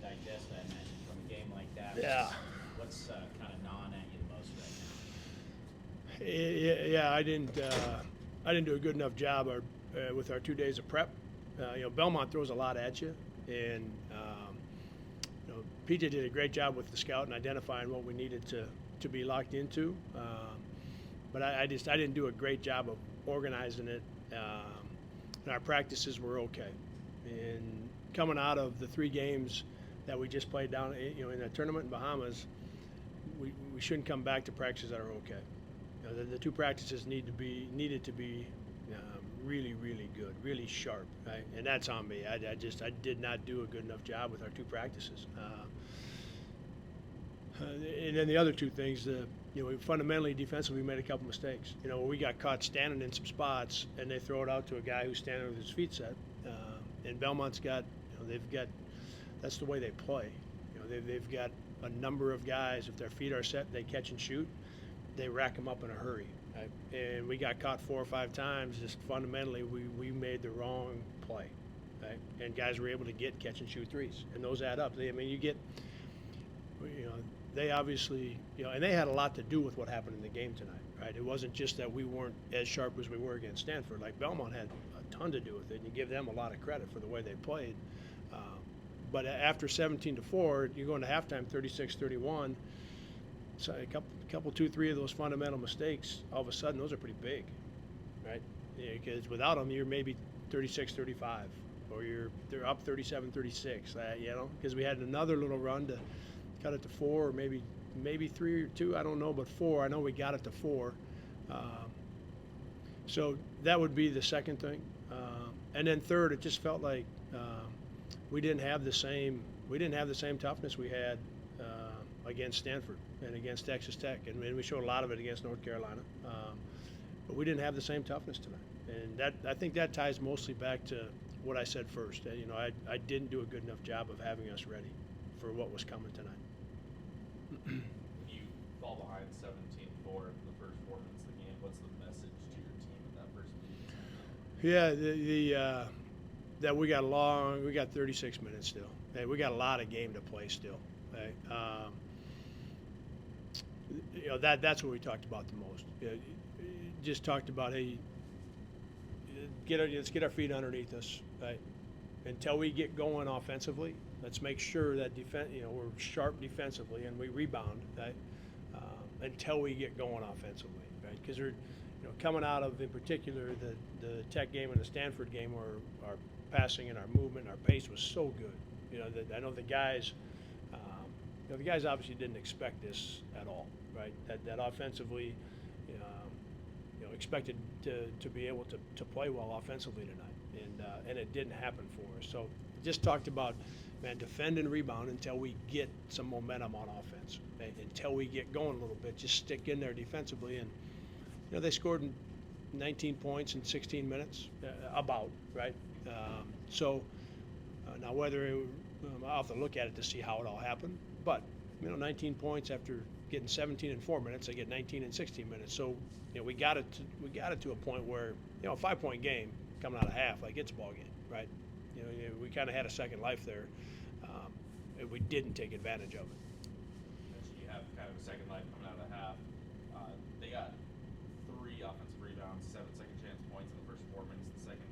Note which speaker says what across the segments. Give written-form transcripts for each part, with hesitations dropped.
Speaker 1: digest that mention from a game like that.
Speaker 2: Yeah.
Speaker 1: What's kind of gnawing at you the most right
Speaker 2: Yeah, I didn't do a good enough job with our 2 days of prep. Belmont throws a lot at you, and PJ did a great job with the scout and identifying what we needed to be locked into. But I didn't do a great job of organizing it. And our practices were okay. And coming out of the 3 games that we just played down, in the tournament in Bahamas, we shouldn't come back to practices that are okay. The 2 practices needed to be really, really good, really sharp, right? And that's on me. I did not do a good enough job with our 2 practices. And then the other 2 things, fundamentally defensively we made a couple mistakes. We got caught standing in some spots, and they throw it out to a guy who's standing with his feet set. And Belmont's got, that's the way they play. They've got a number of guys. If their feet are set, they catch and shoot. They rack them up in a hurry. Right? And we got caught 4 or 5 times. Just fundamentally, we made the wrong play. Right? And guys were able to catch and shoot threes, and those add up. They obviously, and they had a lot to do with what happened in the game tonight, right? It wasn't just that we weren't as sharp as we were against Stanford. Like, Belmont had a ton to do with it, and you give them a lot of credit for the way they played. But after 17-4, you're going to halftime 36-31. So a couple, 2, 3 of those fundamental mistakes, all of a sudden, those are pretty big, right? Because without them, you're maybe 36-35, or they're up 37-36. Because we had another little run to cut it to 4, or maybe 3 or 2. I don't know, but 4. I know we got it to 4. So that would be the second thing. And then third, it just felt like we didn't have the same toughness we had against Stanford and against Texas Tech, and we showed a lot of it against North Carolina. But we didn't have the same toughness tonight, and I think that ties mostly back to what I said first. I didn't do a good enough job of having us ready for what was coming tonight.
Speaker 3: You fall behind 17-4 in the first 4 minutes of the game. What's the message to your team in that first meeting?
Speaker 2: Yeah, that we got 36 minutes still. Hey, we got a lot of game to play still. Hey, that's what we talked about the most. Just talked about, hey, let's get our feet underneath us, right? Until we get going offensively, let's make sure that we're sharp defensively and we rebound, right? Until we get going offensively, right? Because we're, coming out of, in particular, the Tech game and the Stanford game, where our passing and our movement and our pace was so good. I know the guys, the guys obviously didn't expect this at all, right? That offensively, expected to be able to play well offensively tonight, and it didn't happen for us. So just talked about, man, defend and rebound until we get some momentum on offense, right? Until we get going a little bit. Just stick in there defensively, and they scored 19 points in 16 minutes, right? So now whether I'll have to look at it to see how it all happened, but 19 points after getting 17 in 4 minutes, they get 19 in 16 minutes. So we got it to a point where a 5-point game coming out of half, like, it's a ball game, right? We kind of had a second life there. We didn't take advantage of it.
Speaker 3: You have kind of a second life coming out of the half. They got 3 offensive rebounds, 7 second chance points in the first 4 minutes of the second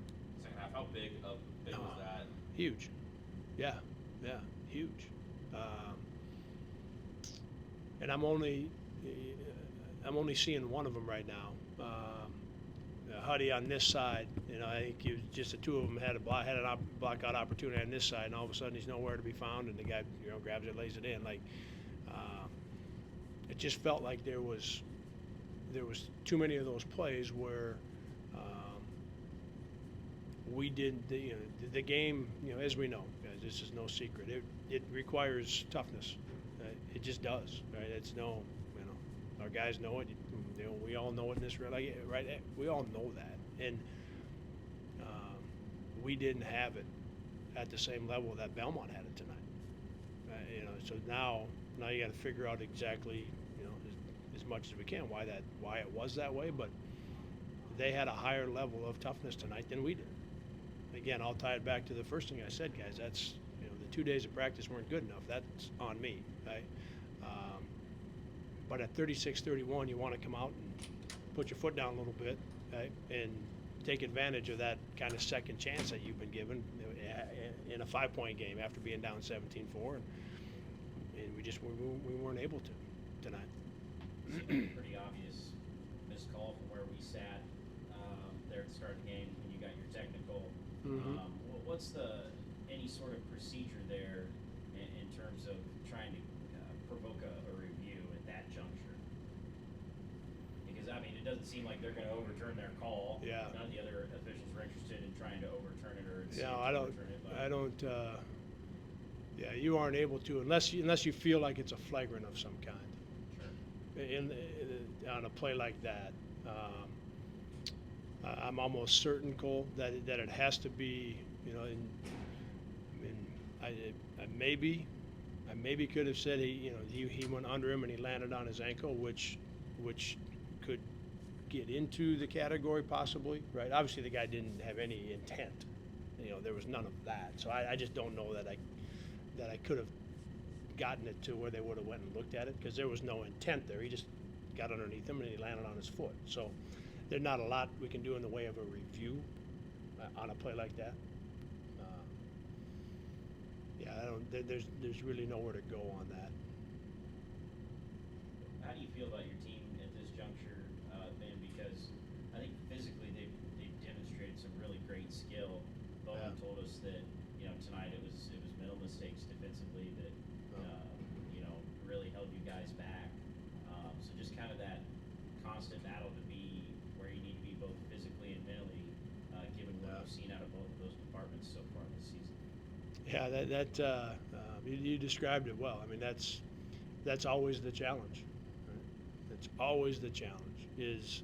Speaker 3: half. How big was that?
Speaker 2: Huge. Yeah, huge. And I'm only seeing one of them right now. Huddy on this side, I think just the 2 of them had a blockout opportunity on this side, and all of a sudden he's nowhere to be found, and the guy grabs it, lays it in. Like, it just felt like there was too many of those plays where we didn't. The game, as we know, guys, this is no secret. It requires toughness. It just does, right? It's our guys know it. We all know it in this, right? We all know that, and we didn't have it at the same level that Belmont had it tonight. So now you got to figure out exactly, as much as we can why it was that way. But they had a higher level of toughness tonight than we did. Again, I'll tie it back to the first thing I said, guys. the 2 days of practice weren't good enough. That's on me, right? But at 36-31, you want to come out and put your foot down a little bit, right? And take advantage of that kind of second chance that you've been given in a 5-point game after being down 17-4. And we weren't able to tonight.
Speaker 1: Pretty obvious missed call from where we sat there at the start of the game when you got your technical.
Speaker 2: Mhm.
Speaker 1: What's any sort of procedure there in terms of trying to provoke a review at that juncture? Because I mean, it doesn't seem like they're going to overturn their call.
Speaker 2: Yeah.
Speaker 1: None of the other officials were interested in trying to overturn it or
Speaker 2: Yeah,
Speaker 1: overturn it. But
Speaker 2: I don't. Yeah, you aren't able to unless you feel like it's a flagrant of some kind.
Speaker 1: Sure.
Speaker 2: On a play like that, I'm almost certain, Cole, that it has to be, you know. I maybe could have said he went under him and he landed on his ankle, which could get into the category possibly, right? Obviously, the guy didn't have any intent. You know, there was none of that. So I just don't know that I could have gotten it to where they would have went and looked at it, because there was no intent there. He just got underneath him and he landed on his foot. So there's not a lot we can do in the way of a review on a play like that. Yeah, there's really nowhere to go on that.
Speaker 1: How do you feel about your team at this juncture, Ben? Because I think physically they've demonstrated some really great skill. Belmont told us that tonight it was mental mistakes defensively that really held you guys back. So just kind of that constant battle to be where you need to be both physically and mentally, given what we've seen out of both of those departments so far this season.
Speaker 2: Yeah, you described it well. I mean, that's always the challenge. Right? That's always the challenge is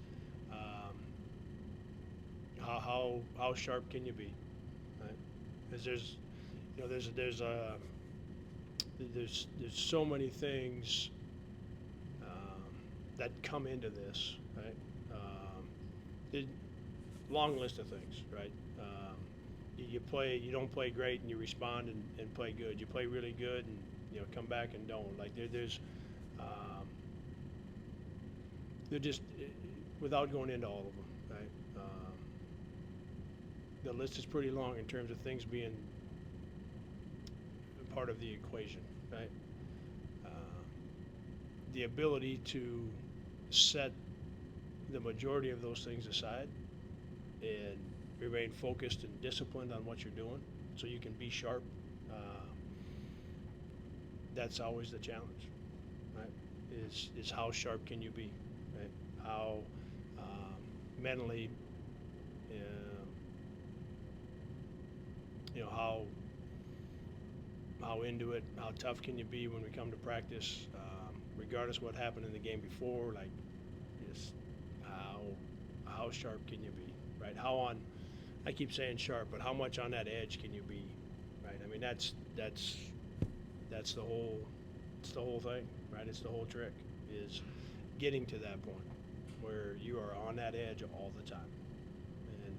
Speaker 2: how sharp can you be, right? Because there's so many things that come into this, right? Long list of things, right? You don't play great and you respond and play good. You play really good and come back and don't. Like they're just, without going into all of them, right? The list is pretty long in terms of things being part of the equation, right? The ability to set the majority of those things aside and remain focused and disciplined on what you're doing so you can be sharp, that's always the challenge, right? Is how sharp can you be, right? How mentally, how into it, how tough can you be when we come to practice, regardless of what happened in the game before, like just how sharp can you be, right? I keep saying sharp, but how much on that edge can you be, right? I mean, that's the whole thing, right? It's the whole trick, is getting to that point where you are on that edge all the time. And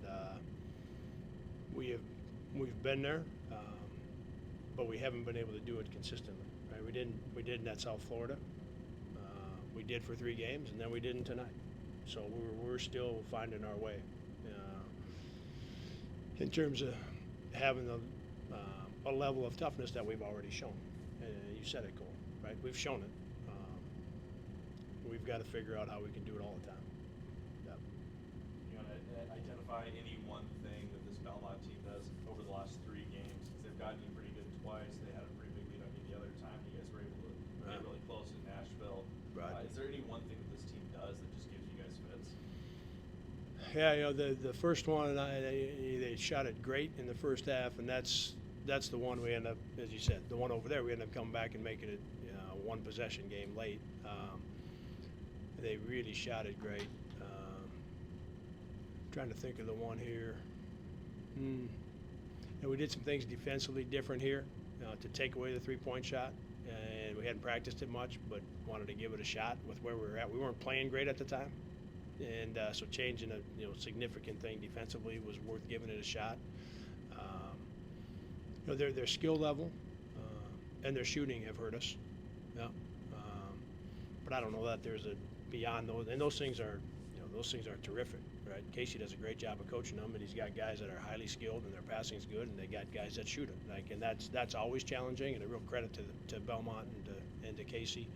Speaker 2: we've been there, but we haven't been able to do it consistently, right? We didn't at South Florida. We did for 3 games, and then we didn't tonight. So we're still finding our way in terms of having a level of toughness that we've already shown. You said it, Cole, right? We've shown it. We've got to figure out how we can do it all the time. Yep.
Speaker 3: You want to identify any one thing that this Belmont team does over the last 3 games? Because they've gotten you pretty good twice. They had a pretty big lead on you the other time. You guys were able to get really close in Nashville.
Speaker 2: Right.
Speaker 3: Is there any one thing that this team does that just gives you guys fits?
Speaker 2: Yeah, the first one, they shot it great in the first half, and that's the one we end up, as you said, the one over there, we end up coming back and making it a 1-possession game late. They really shot it great. Trying to think of the one here. And we did some things defensively different here to take away the 3-point shot, and we hadn't practiced it much, but wanted to give it a shot with where we were at. We weren't playing great at the time, and so changing a significant thing defensively was worth giving it a shot. Their skill level and their shooting have hurt us. Yeah. But I don't know that there's a beyond those, and those things are, those things are terrific, right? Casey does a great job of coaching them, and he's got guys that are highly skilled and their passing's good, and they got guys that shoot it. Like, and that's always challenging, and a real credit to Belmont and to Casey.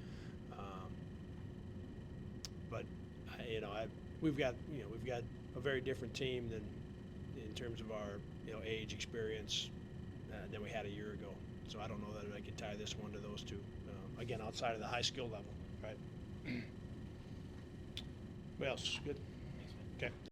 Speaker 2: But we've got a very different team than in terms of our age, experience than we had a year ago. So I don't know that I could tie this one to those two. Again, outside of the high skill level, right? What else? Good.
Speaker 1: Thanks, man.
Speaker 2: Okay.